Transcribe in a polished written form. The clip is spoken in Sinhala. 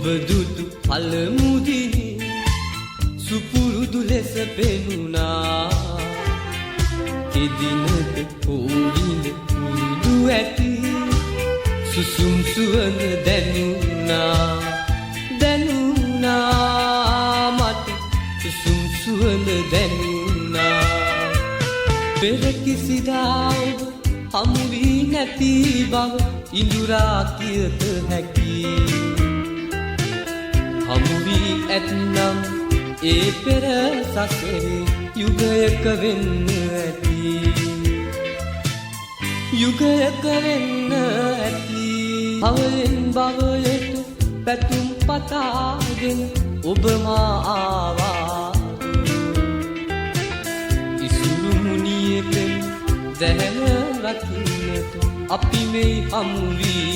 ඔබ දුටු පළමුදිනේ සුපුරුදු ලෙස පෙනුණා එදිනද පොවිඳ පුරුදු ඇති සුසුම් සුවඳ දැනුණා මට සුසුම් සුවඳ දැනුණා පෙර කිසිදා ඔබ හමු වී නැති බව ඉඳුරා කියත හැකි හමු වී ඇත්නම් ඒ පෙර සසරේ යුගයක වෙන්න ඇති යුගයක වෙන්න ඇති භවයෙන් භවයට පැතුම් පතාගෙන ඔබ මා ආවා ඉසුරු මුනියේ පෙම් දැහැන රකින්නට අපි මේ හමු වී